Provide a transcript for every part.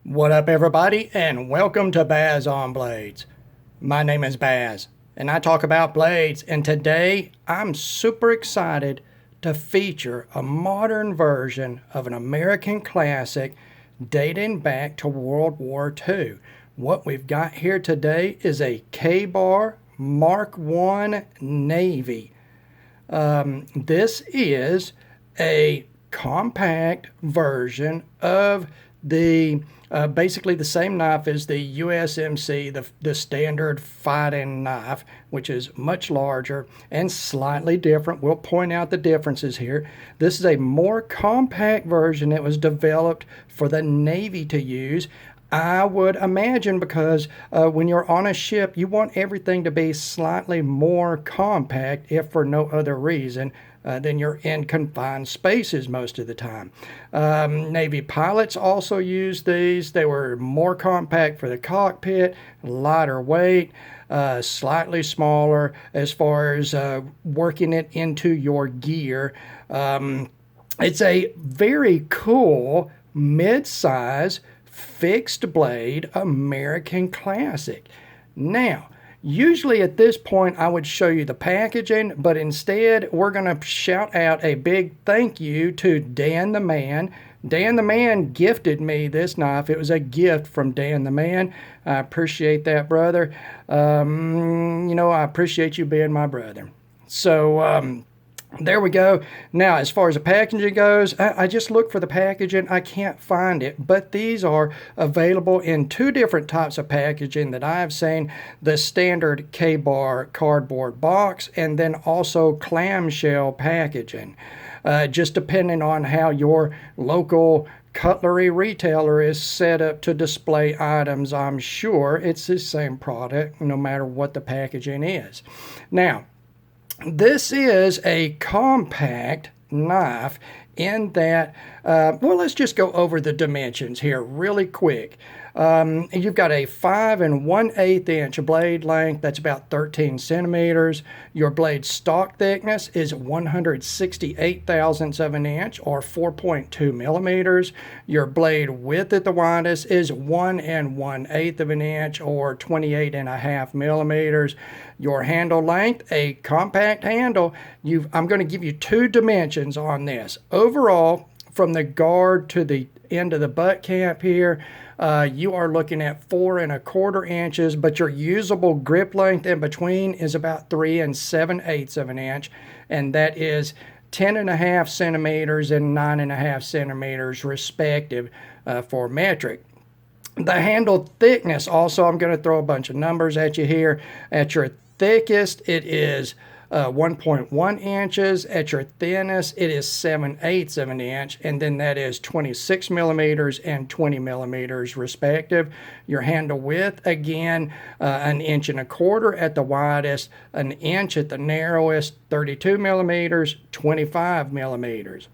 What up, everybody, and welcome to Baz on Blades. My name is Baz, and I talk about blades, and today I'm super excited to feature a modern version of an American classic dating back to World War II. What we've got here today is a K-Bar Mark I Navy. This is a compact version of the basically the same knife as the USMC, the standard fighting knife, which is much larger and slightly different. We'll point out the differences here. This is a more compact version that was developed for the Navy to use. I would imagine because when you're on a ship, you want everything to be slightly more compact, if for no other reason than you're in confined spaces most of the time. Navy pilots also used these. They were more compact for the cockpit, lighter weight, slightly smaller as far as working it into your gear. It's a very cool mid-size fixed blade American classic. Now, usually at this point I would show you the packaging, but instead we're going to shout out a big thank you to Dan the Man. Dan the Man gifted me this knife. It was a gift from Dan the Man. I appreciate that, brother. I appreciate you being my brother. So, there we go. Now, as far as the packaging goes, I just looked for the packaging. I can't find it, but these are available in two different types of packaging that I've seen. The standard K-Bar cardboard box and then also clamshell packaging. Just depending on how your local cutlery retailer is set up to display items, I'm sure it's the same product no matter what the packaging is. Now, this is a compact knife in that, let's just go over the dimensions here really quick. You've got a 5 1/8 inch blade length. That's about 13 centimeters. Your blade stock thickness is 168 thousandths of an inch or 4.2 millimeters. Your blade width at the widest is 1 1/8 of an inch or 28.5 millimeters. Your handle length, a compact handle. I'm going to give you two dimensions on this. Overall, from the guard to the end of the butt camp here, you are looking at 4 1/4 inches, but your usable grip length in between is about 3 7/8 of an inch, and that is 10.5 centimeters and 9.5 centimeters respective for metric. The handle thickness, also, I'm going to throw a bunch of numbers at you here. At your thickest, it is 1.1 inches. At your thinnest, it is 7/8 of an inch, and then that is 26 millimeters and 20 millimeters respective. Your handle width, again, 1 1/4 inches at the widest, 1 inch at the narrowest, 32 millimeters, 25 millimeters.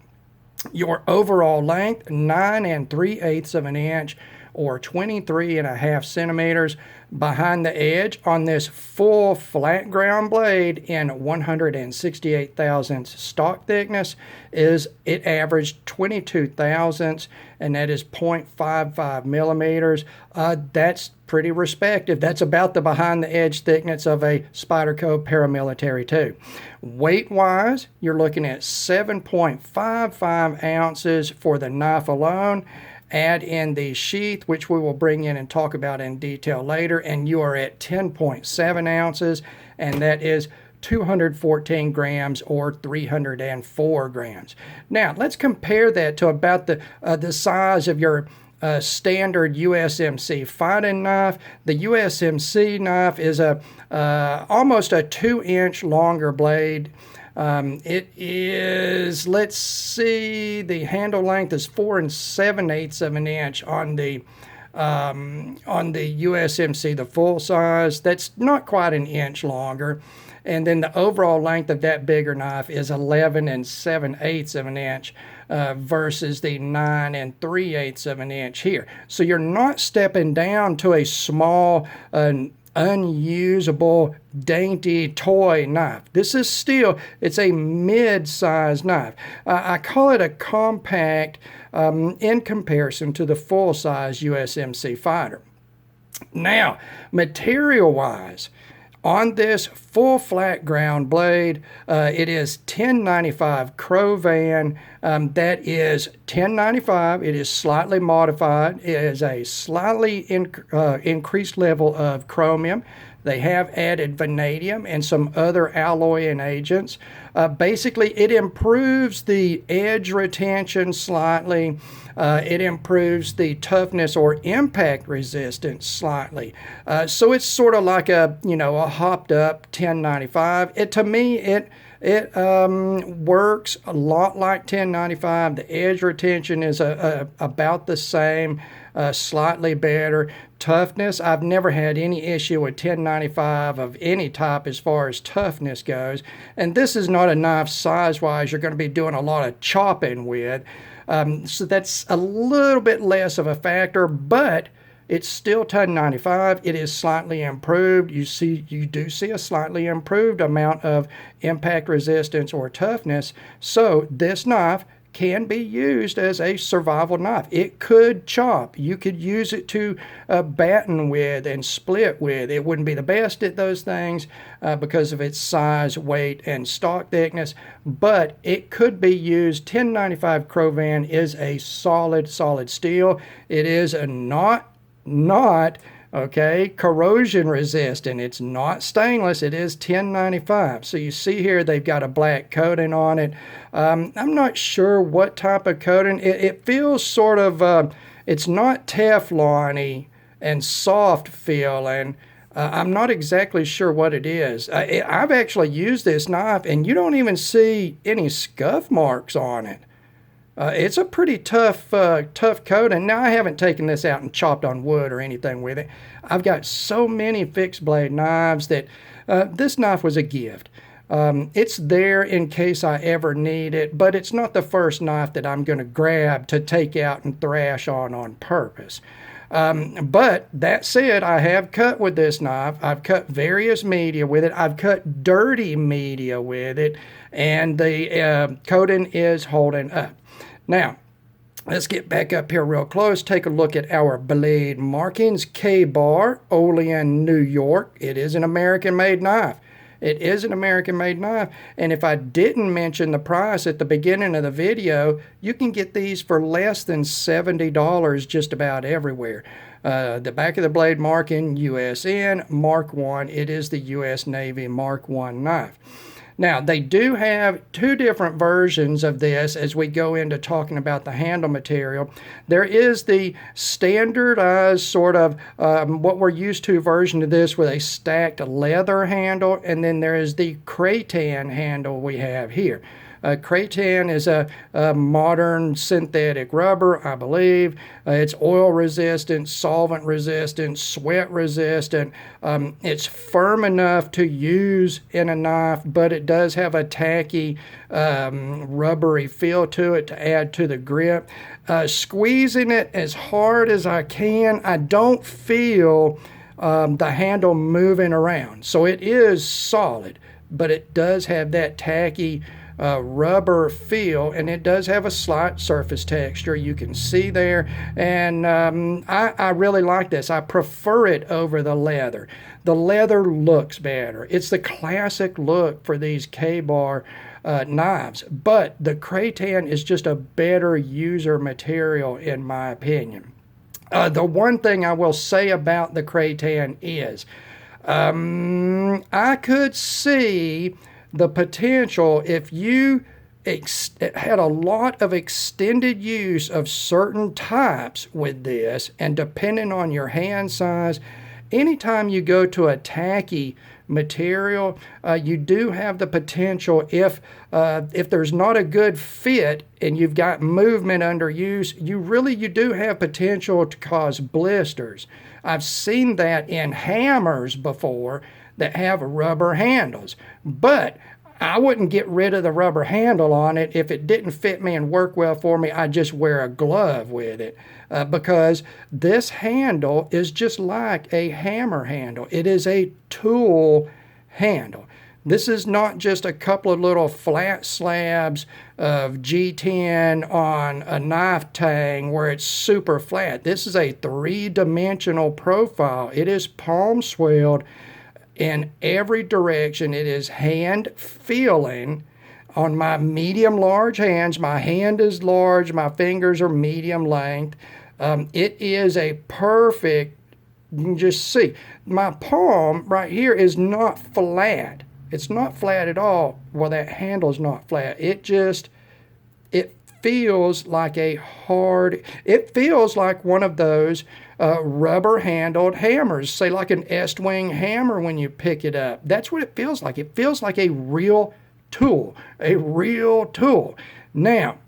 Your overall length, 9 3/8 of an inch, or 23.5 centimeters. Behind the edge on this full flat ground blade in 168 thousandths stock thickness it averaged 22 thousandths, and that is 0.55 millimeters. That's pretty respective. That's about the behind the edge thickness of a Spyderco paramilitary too. Weight wise, you're looking at 7.55 ounces for the knife alone. Add in the sheath, which we will bring in and talk about in detail later, and you are at 10.7 ounces, and that is 214 grams or 304 grams. Now, let's compare that to about the size of your standard USMC fighting knife. The USMC knife is almost a 2-inch longer blade. It is, let's see, the handle length is 4 7/8 of an inch on the USMC, the full size. That's not quite 1 inch longer. And then the overall length of that bigger knife is 11 7/8 of an inch versus the 9 3/8 of an inch here. So you're not stepping down to a small unusable, dainty toy knife. This is still, it's a mid-sized knife. I call it a compact in comparison to the full-size USMC fighter. Now, material-wise, on this full flat ground blade, it is 1095 Kratan. That is 1095. It is slightly modified. It is a slightly increased level of chromium. They have added vanadium and some other alloying agents. Basically, it improves the edge retention slightly. It improves the toughness or impact resistance slightly. So it's sort of like a hopped up 1095. To me, it works a lot like 1095. The edge retention is about the same, slightly better. Toughness, I've never had any issue with 1095 of any type as far as toughness goes. And this is not a knife size-wise you're going to be doing a lot of chopping with. So that's a little bit less of a factor, but it's still 1095. It is slightly improved. You do see a slightly improved amount of impact resistance or toughness. So this knife can be used as a survival knife. It could chop. You could use it to batten with and split with. It wouldn't be the best at those things because of its size, weight, and stock thickness, but it could be used. 1095 Kratan is a solid steel. It is not corrosion resistant. It's not stainless. It is 1095. So you see here they've got a black coating on it. I'm not sure what type of coating. It feels sort of, it's not Teflon-y and soft feeling. I'm not exactly sure what it is. I've actually used this knife and you don't even see any scuff marks on it. It's a pretty tough coating. Now, I haven't taken this out and chopped on wood or anything with it. I've got so many fixed blade knives that this knife was a gift. It's there in case I ever need it, but it's not the first knife that I'm going to grab to take out and thrash on purpose. But that said, I have cut with this knife. I've cut various media with it. I've cut dirty media with it, and the coating is holding up. Now, let's get back up here real close. Take a look at our blade markings. K-bar, Olean, New York. It is an American-made knife. It is an American-made knife. And if I didn't mention the price at the beginning of the video, you can get these for less than $70 just about everywhere. The back of the blade marking, USN, Mark I. It is the U.S. Navy Mark I knife. Now, they do have two different versions of this as we go into talking about the handle material. There is the standardized sort of what we're used to version of this with a stacked leather handle, and then there is the Kratan handle we have here. Kratan is a modern synthetic rubber, I believe. It's oil resistant, solvent resistant, sweat resistant. It's firm enough to use in a knife, but it does have a tacky, rubbery feel to it to add to the grip. Squeezing it as hard as I can, I don't feel the handle moving around. So it is solid, but it does have that tacky rubber feel, and it does have a slight surface texture you can see there, and I really like this. I prefer it over the leather. The leather looks better. It's the classic look for these K-bar knives, but the Kratan is just a better user material in my opinion. The one thing I will say about the Kratan is I could see the potential if you had a lot of extended use of certain types with this, and depending on your hand size, anytime you go to a tacky material, you do have the potential, if there's not a good fit and you've got movement under use, you do have potential to cause blisters. I've seen that in hammers before that have rubber handles, but I wouldn't get rid of the rubber handle on it. If it didn't fit me and work well for me, I'd just wear a glove with it, because this handle is just like a hammer handle. It is a tool handle. This is not just a couple of little flat slabs of G10 on a knife tang where it's super flat. This is a three-dimensional profile. It is palm swelled in every direction. It is hand feeling on my medium large hands. My hand is large, my fingers are medium length. It is a perfect, you can just see, my palm right here is not flat. It's not flat at all. Well, that handle's not flat. It feels like it feels like one of those rubber-handled hammers, say like an Est-wing hammer when you pick it up. That's what it feels like. It feels like a real tool, Now,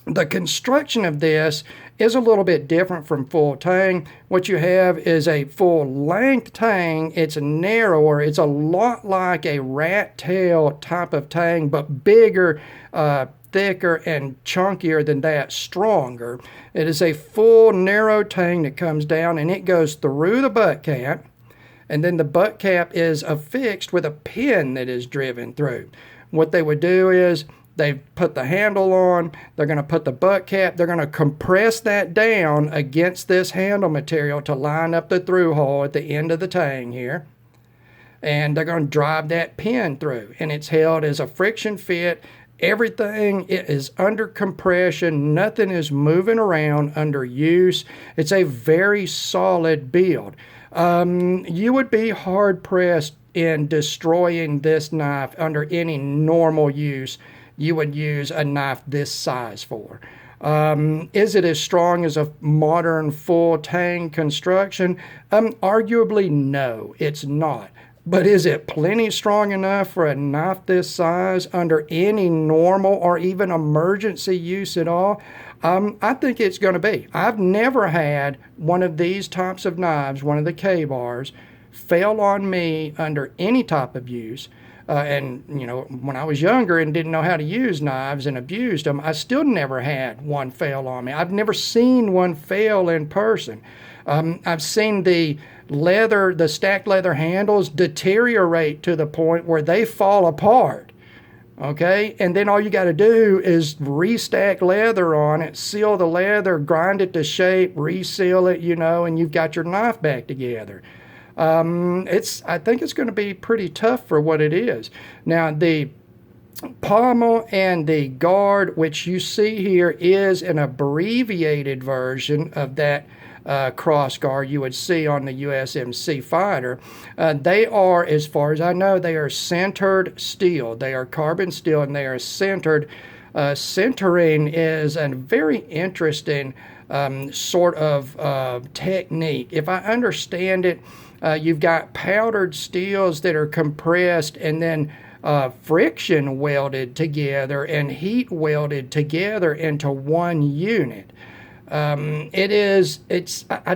the construction of this is a little bit different from full tang. What you have is a full length tang. It's narrower. It's a lot like a rat tail type of tang, but bigger, thicker, and chunkier than that, stronger. It is a full narrow tang that comes down and it goes through the butt cap, and then the butt cap is affixed with a pin that is driven through. What they would do is they put the handle on, they're going to put the butt cap, they're going to compress that down against this handle material to line up the through hole at the end of the tang here. And they're going to drive that pin through, and it's held as a friction fit. Everything is under compression. Nothing is moving around under use. It's a very solid build. You would be hard-pressed in destroying this knife under any normal use you would use a knife this size for. Is it as strong as a modern full tang construction? Arguably, no, it's not. But is it plenty strong enough for a knife this size under any normal or even emergency use at all? I think it's going to be. I've never had one of these types of knives, one of the K-bars, fail on me under any type of use. And, you know, when I was younger and didn't know how to use knives and abused them, I still never had one fail on me. I've never seen one fail in person. I've seen the stacked leather handles deteriorate to the point where they fall apart. Okay, and then all you got to do is restack leather on it, seal the leather, grind it to shape, reseal it, you know, and you've got your knife back together. I think it's going to be pretty tough for what it is. Now, the pommel and the guard, which you see here, is an abbreviated version of that cross guard you would see on the USMC fighter. They are, as far as I know, they are centered steel. They are carbon steel and they are centered. Centering is a very interesting sort of technique. If I understand it, you've got powdered steels that are compressed and then friction welded together and heat welded together into one unit. I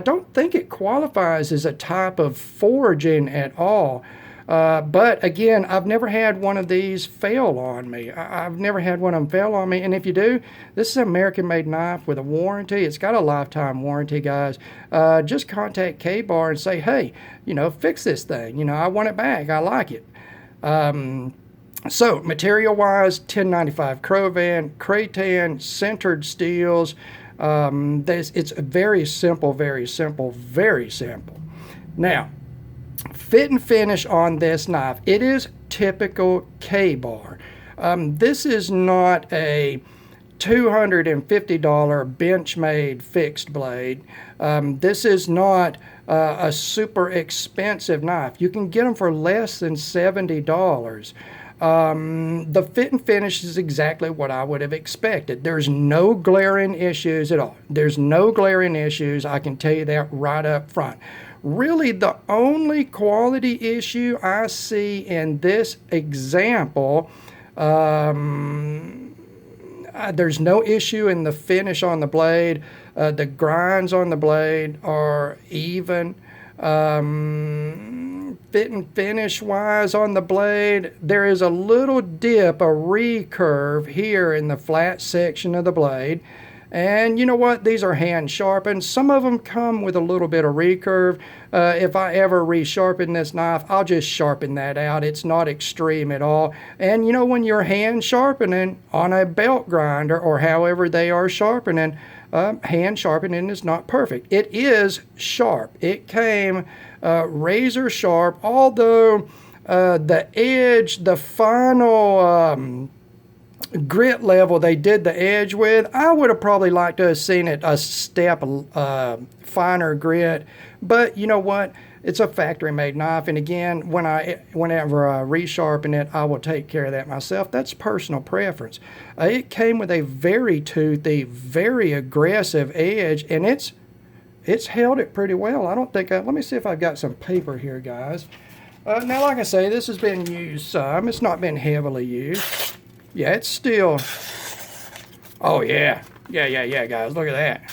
don't think it qualifies as a type of forging at all. But again, I've never had one of these fail on me. I've never had one of them fail on me. And if you do, this is an American-made knife with a warranty. It's got a lifetime warranty, guys. Just contact K-Bar and say, hey, you know, fix this thing. You know, I want it back. I like it. So material-wise, 1095 Kratan, centered steels. It's very simple, very simple, very simple. Now, fit and finish on this knife. It is typical K-Bar. This is not a $250 bench-made fixed blade. This is not a super expensive knife. You can get them for less than $70. The fit and finish is exactly what I would have expected. There's no glaring issues at all. There's no glaring issues. I can tell you that right up front. Really, the only quality issue I see in this example, there's no issue in the finish on the blade. The grinds on the blade are even. fit and finish wise on the blade, there is a little dip, a recurve here in the flat section of the blade. And you know what? These are hand sharpened. Some of them come with a little bit of recurve. If I ever resharpen this knife, I'll just sharpen that out. It's not extreme at all. And you know, when you're hand sharpening on a belt grinder or however they are sharpening, hand sharpening is not perfect. It is sharp. It came razor sharp, although the edge, the final grit level they did the edge with, I would have probably liked to have seen it a step finer grit. But you know what? It's a factory made knife, and again, whenever I resharpen it, I will take care of that myself. That's personal preference. It came with a very toothy, very aggressive edge, and it's held it pretty well. I don't think let me see if I've got some paper here, guys. Now, like I say, this has been used some. It's not been heavily used. Yeah, it's still, oh yeah, guys, look at that.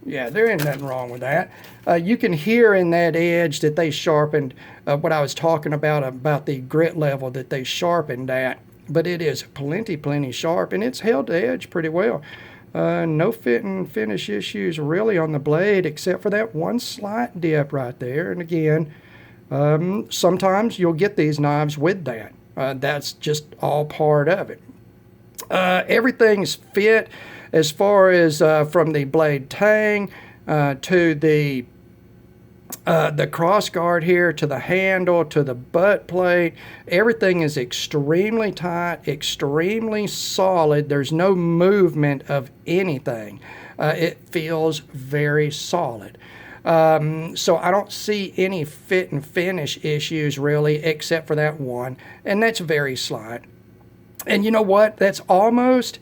Yeah, there ain't nothing wrong with that. You can hear in that edge that they sharpened what I was talking about the grit level that they sharpened at, but it is plenty sharp, and it's held the edge pretty well. No fit and finish issues really on the blade, except for that one slight dip right there, and again, sometimes you'll get these knives with that. That's just all part of it. Everything's fit as far as from the blade tang to the cross guard here, to the handle, to the butt plate. Everything is extremely tight, extremely solid. There's no movement of anything. It feels very solid. So I don't see any fit and finish issues really, except for that one, and that's very slight. And you know what? That's almost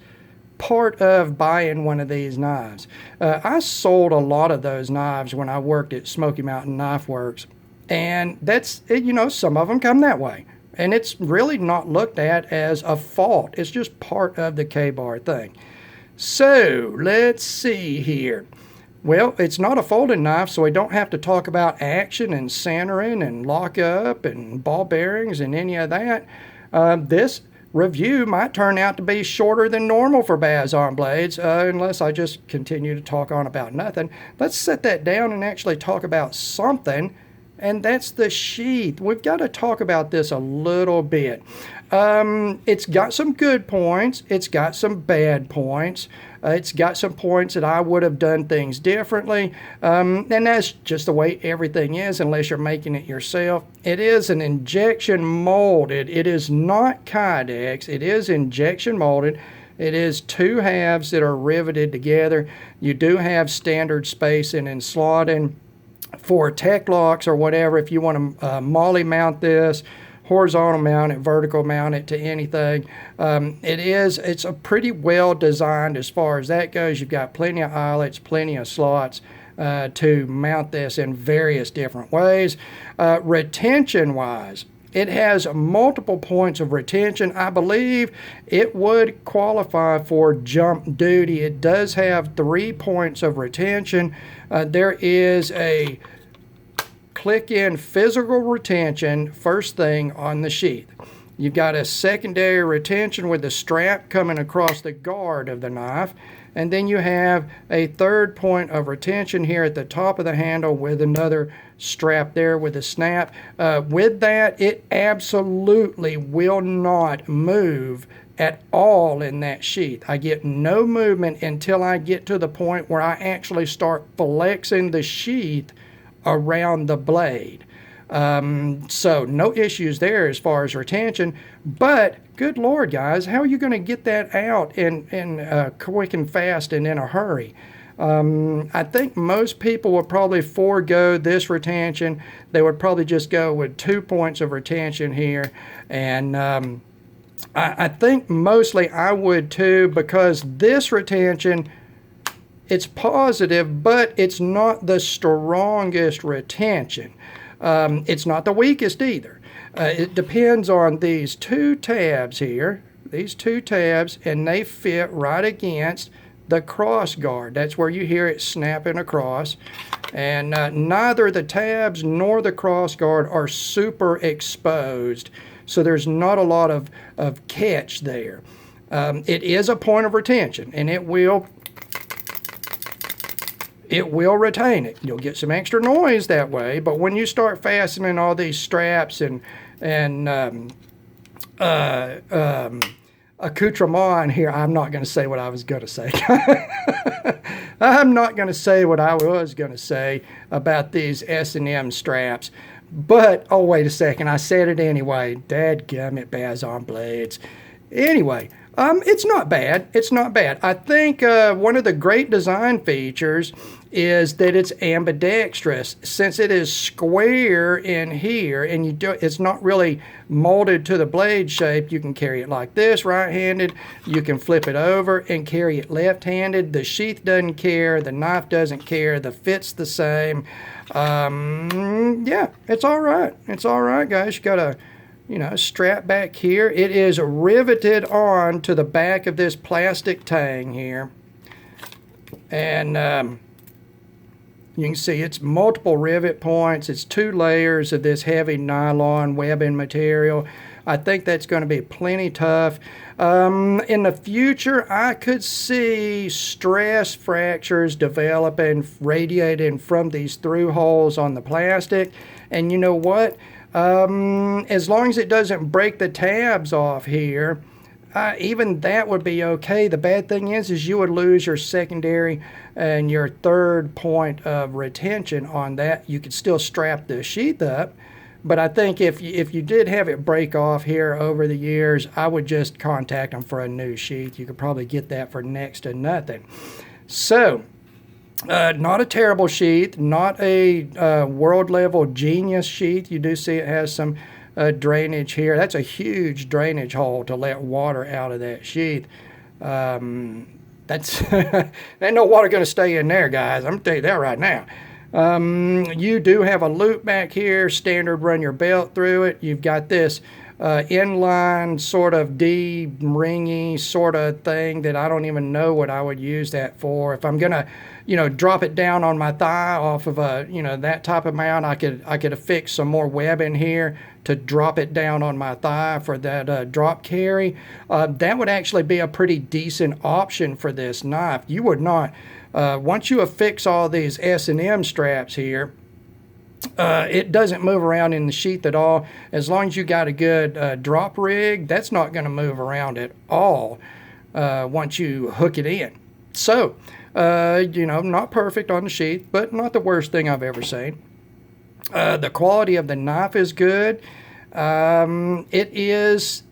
part of buying one of these knives. I sold a lot of those knives when I worked at Smoky Mountain Knife Works, and that's, you know, some of them come that way, and it's really not looked at as a fault. It's just part of the K-bar thing. So let's see here. Well, it's not a folding knife, so we don't have to talk about action and centering and lockup and ball bearings and any of that. This review might turn out to be shorter than normal for Baz arm blades, unless I just continue to talk on about nothing. Let's set that down and actually talk about something, and that's the sheath. We've got to talk about this a little bit. It's got some good points. It's got some bad points. It's got some points that I would have done things differently, and that's just the way everything is unless you're making it yourself. It is an injection molded. It is not Kydex. It is injection molded. It is two halves that are riveted together. You do have standard spacing and slotting for tech locks or whatever. If you want to molly mount this, horizontal mount it, vertical mount it to anything. It's a pretty well designed as far as that goes. You've got plenty of eyelets, plenty of slots to mount this in various different ways. Retention wise, it has multiple points of retention. I believe it would qualify for jump duty. It does have 3 points of retention. There is a click-in physical retention first thing on the sheath. You've got a secondary retention with the strap coming across the guard of the knife, and then you have a third point of retention here at the top of the handle with another strap there with a snap. With that, it absolutely will not move at all in that sheath. I get no movement until I get to the point where I actually start flexing the sheath around the blade. So no issues there as far as retention, but good Lord, guys, how are you going to get that out in quick and fast and in a hurry? I think most people would probably forego this retention. They would probably just go with 2 points of retention here, and I think mostly I would too, because this retention, it's positive, but it's not the strongest retention. It's not the weakest either. It depends on these two tabs here, and they fit right against the cross guard. That's where you hear it snapping across. And neither the tabs nor the cross guard are super exposed, so there's not a lot of catch there. It is a point of retention, and it will retain it. You'll get some extra noise that way, but when you start fastening all these straps and accoutrement here, I'm not going to say what I was going to say. I'm not going to say what I was going to say about these S&M straps. But, oh, wait a second, I said it anyway. Dadgummit, Baz on Blades. Anyway, it's not bad. It's not bad. I think one of the great design features is that it's ambidextrous. Since it is square in here and it's not really molded to the blade shape, you can carry it like this, right-handed. You can flip it over and carry it left-handed. The sheath doesn't care. The knife doesn't care. The fit's the same. Yeah, it's all right. It's all right, guys. You got a strap back here. It is riveted on to the back of this plastic tang here. And you can see it's multiple rivet points. It's 2 layers of this heavy nylon webbing material. I think that's going to be plenty tough. In the future, I could see stress fractures developing, radiating from these through holes on the plastic. And you know what? As long as it doesn't break the tabs off here, even that would be okay. The bad thing is you would lose your secondary and your third point of retention on that. You could still strap the sheath up, but I think if you did have it break off here over the years, I would just contact them for a new sheath. You could probably get that for next to nothing. So, not a terrible sheath, not a world-level genius sheath. You do see it has some drainage here. That's a huge drainage hole to let water out of that sheath. That's ain't no water going to stay in there, guys. I'm going to tell you that right now. You do have a loop back here, standard run your belt through it. You've got this inline sort of D-ringy sort of thing that I don't even know what I would use that for. If I'm going to, drop it down on my thigh off of a, that type of mount, I could affix some more webbing here to drop it down on my thigh for that drop carry. That would actually be a pretty decent option for this knife. You would not, once you affix all these S&M straps here, it doesn't move around in the sheath at all. As long as you got a good drop rig, that's not going to move around at all once you hook it in. So, not perfect on the sheath, but not the worst thing I've ever seen. The quality of the knife is good. It's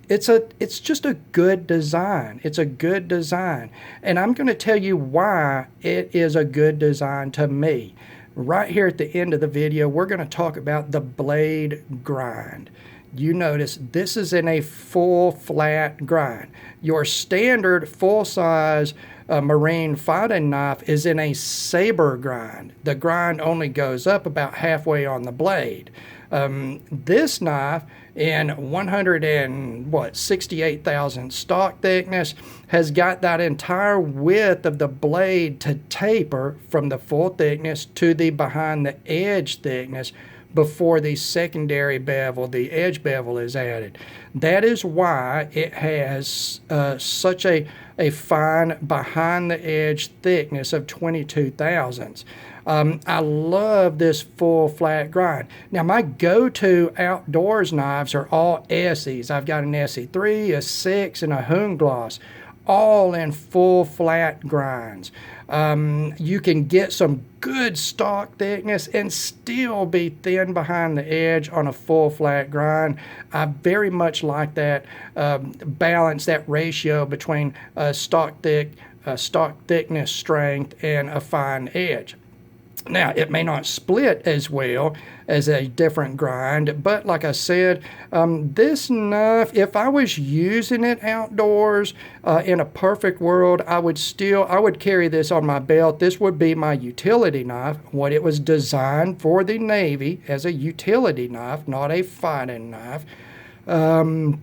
just a good design. It's a good design. And I'm going to tell you why it is a good design to me. Right here at the end of the video, we're going to talk about the blade grind. You notice this is in a full flat grind. Your standard full-size marine fighting knife is in a saber grind. The grind only goes up about halfway on the blade. This knife in 168,000 stock thickness has got that entire width of the blade to taper from the full thickness to the behind the edge thickness before the secondary bevel, the edge bevel, is added. That is why it has such a fine behind the edge thickness of 22 thousandths. I love this full flat grind. Now my go-to outdoors knives are all Essies. I've got an SE3, a 6, and a Hungloss, all in full flat grinds. You can get some good stock thickness and still be thin behind the edge on a full flat grind. I very much like that balance, that ratio between stock thickness strength and a fine edge. Now, it may not split as well as a different grind, but like I said, this knife, if I was using it outdoors in a perfect world, I would carry this on my belt. This would be my utility knife. What it was designed for the Navy as a utility knife, not a fighting knife. And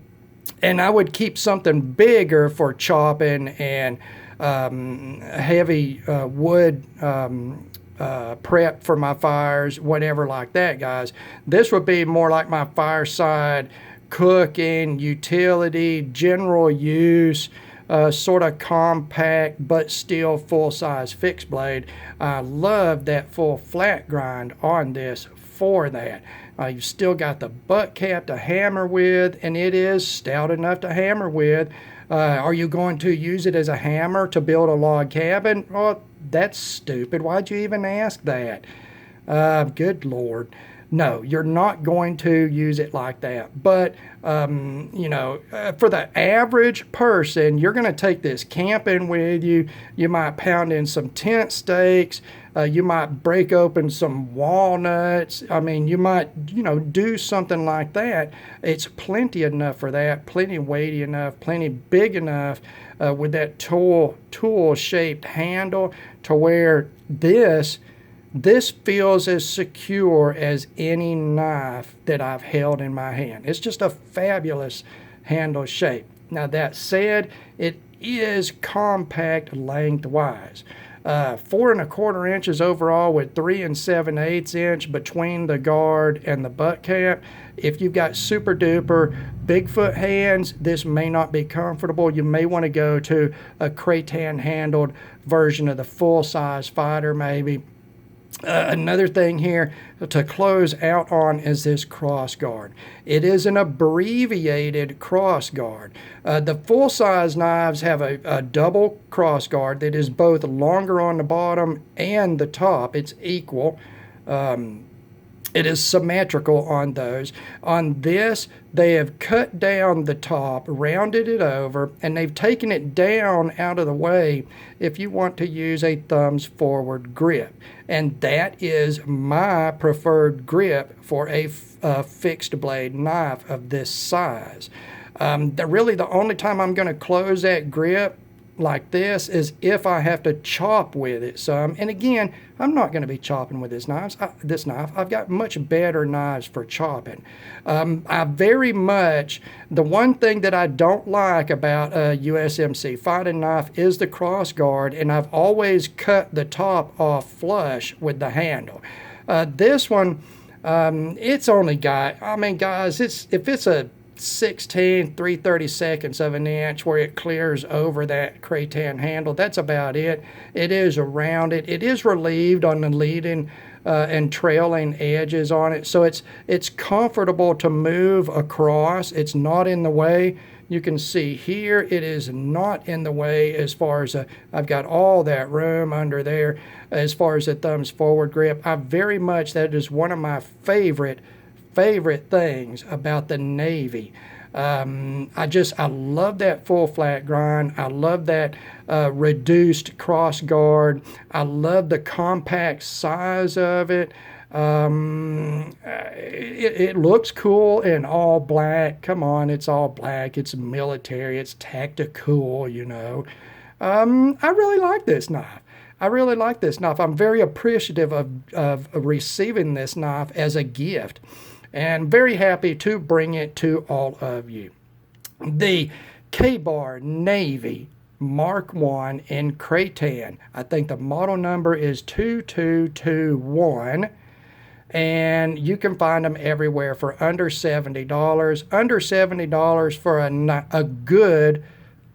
I would keep something bigger for chopping and heavy wood prep for my fires, whatever like that, guys. This would be more like my fireside cooking, utility, general use, sort of compact but still full-size fixed blade. I love that full flat grind on this for that. You've still got the butt cap to hammer with, and it is stout enough to hammer with. Are you going to use it as a hammer to build a log cabin? Oh, that's stupid. Why'd you even ask that? Good Lord. No, you're not going to use it like that. But, you know, for the average person, you're going to take this camping with you. You might pound in some tent stakes. You might break open some walnuts. I mean, you might, you know, do something like that. It's plenty enough for that, plenty weighty enough, plenty big enough with that tool-shaped handle to where this feels as secure as any knife that I've held in my hand. It's just a fabulous handle shape. Now, that said, it is compact lengthwise. 4 1/4 inches overall with 3 7/8 inch between the guard and the butt cap. If you've got super duper Bigfoot hands, this may not be comfortable. You may want to go to a Kratan handled version of the full size fighter maybe. Another thing here to close out on is this cross guard. It is an abbreviated cross guard. The full-size knives have a double cross guard that is both longer on the bottom and the top. It's equal. It is symmetrical on those. On this, they have cut down the top, rounded it over, and they've taken it down out of the way if you want to use a thumbs forward grip. And that is my preferred grip for a fixed blade knife of this size. Really the only time I'm going to close that grip like this is if I have to chop with it some. And again, I'm not going to be chopping with this knife. I've got much better knives for chopping. I very much, the one thing that I don't like about a USMC fighting knife is the cross guard, and I've always cut the top off flush with the handle. This one, it's only got, I mean, guys, if it's a 16 3/32 of an inch where it clears over that Kratan handle, that's about it. It is rounded. It is relieved on the leading and trailing edges on it, so it's comfortable to move across. It's not in the way. You can see here it is not in the way as far as I've got all that room under there as far as the thumbs forward grip. That is one of my favorite things about the Navy. I love that full flat grind. I love that reduced cross guard. I love the compact size of it. It looks cool in all black. Come on, it's all black. It's military. It's tactical, you know. I really like this knife. I'm very appreciative of receiving this knife as a gift, and very happy to bring it to all of you. The K-Bar Navy Mark I in Kratan. I think the model number is 2221, and you can find them everywhere for under $70. Under $70 for a good,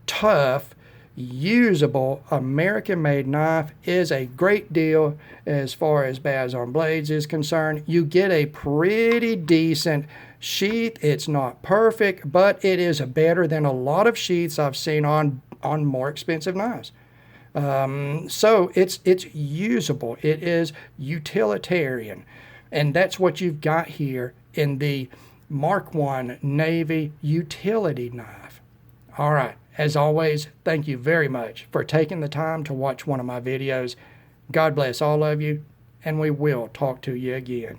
tough, usable American-made knife is a great deal as far as Baz on Blades is concerned. You get a pretty decent sheath. It's not perfect, but it is better than a lot of sheaths I've seen on more expensive knives. So it's usable. It is utilitarian, and that's what you've got here in the Mark I Navy utility knife. All right. As always, thank you very much for taking the time to watch one of my videos. God bless all of you, and we will talk to you again.